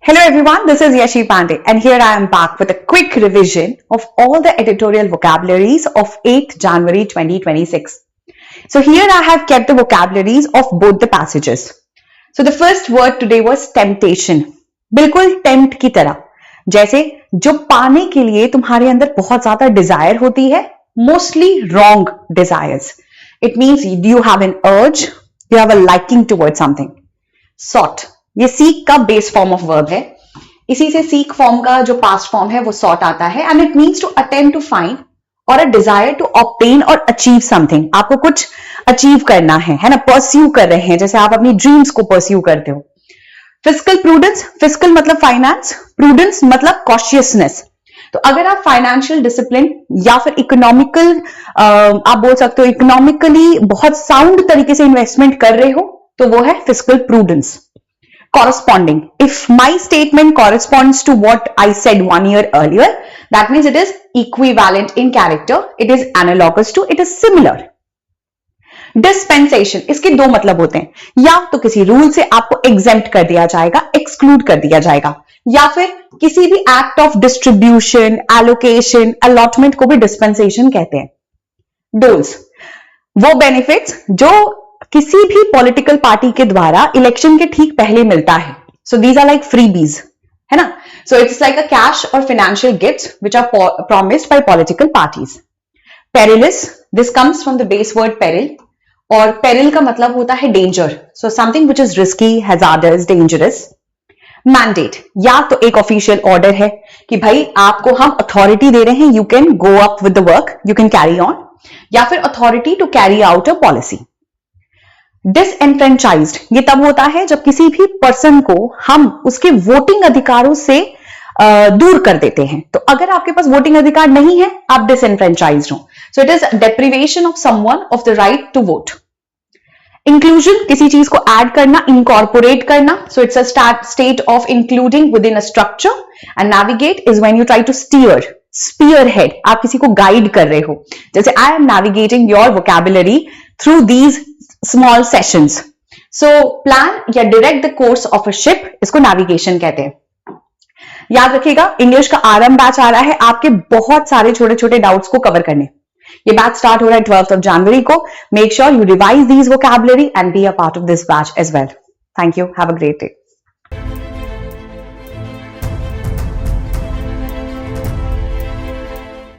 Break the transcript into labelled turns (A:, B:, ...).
A: Hello everyone, this is Yashi Pandey and here I am back with a quick revision of all the editorial vocabularies of 8th January 2026. So here I have kept the vocabularies of both the passages. So the first word today was temptation. बिल्कुल tempt की तरह, जैसे जो पाने के लिए तुम्हारे अंदर बहुत ज्यादा desire होती है, mostly wrong desires. It means you have an urge, you have a liking towards something. Sought, ये seek का base form of verb है. इसी से seek form का जो past form है वो sought आता है and it means to attempt to find or a desire to obtain or achieve something. आपको कुछ achieve करना है ना, pursue कर रहे हैं, जैसे आप अपनी dreams को pursue करते हो. Fiscal prudence, fiscal मतलब finance, prudence मतलब cautiousness. तो अगर आप फाइनेंशियल डिसिप्लिन या फिर इकोनॉमिकल आप बोल सकते हो इकोनॉमिकली बहुत साउंड तरीके से इन्वेस्टमेंट कर रहे हो तो वो है fiscal prudence. Corresponding, if my statement corresponds to what I said 1 year earlier, that means it is equivalent in character, it is analogous to, it is similar. Dispensation, इसके दो मतलब होते हैं, या तो किसी रूल से आपको exempt कर दिया जाएगा, exclude कर दिया जाएगा, या फिर किसी भी act of distribution, allocation, allotment को भी dispensation कहते हैं. Doles, वो benefits जो किसी भी पॉलिटिकल पार्टी के द्वारा इलेक्शन के ठीक पहले मिलता है. So these are like freebies, है ना. So it's like a cash और financial gifts which are promised by political parties. Perilous, this comes from the base word peril और पेरिल का मतलब होता है danger. So something which is risky, hazardous, dangerous. Mandate, या तो एक official order है कि भाई आपको हम अथॉरिटी दे रहे हैं, you can go up with the work, you can carry on, या फिर authority to carry out a policy. Disenfranchised, ये तब होता है जब किसी भी पर्सन को हम उसके वोटिंग अधिकारों से दूर कर देते हैं. तो अगर आपके पास वोटिंग अधिकार नहीं है आप डिसएनफ्रेंचाइज्ड हो. So it is deprivation of someone of the right to vote. Inclusion, किसी चीज को ऐड करना, इनकॉर्पोरेट करना. So it's a state of including within a structure. And navigate is when you try to steer, spear head, आप किसी को guide कर रहे हो. जैसे I am navigating your vocabulary through these small sessions. So plan या direct the course of a ship, इसको navigation कहते हैं. याद रखिएगा इंग्लिश का आरंभ बैच आ रहा है आपके बहुत सारे छोटे छोटे डाउट्स को कवर करने. ये बैच स्टार्ट हो रहा है 12th of January को. Make sure you revise these vocabulary and be a part of this batch as well. Thank you, have a great day.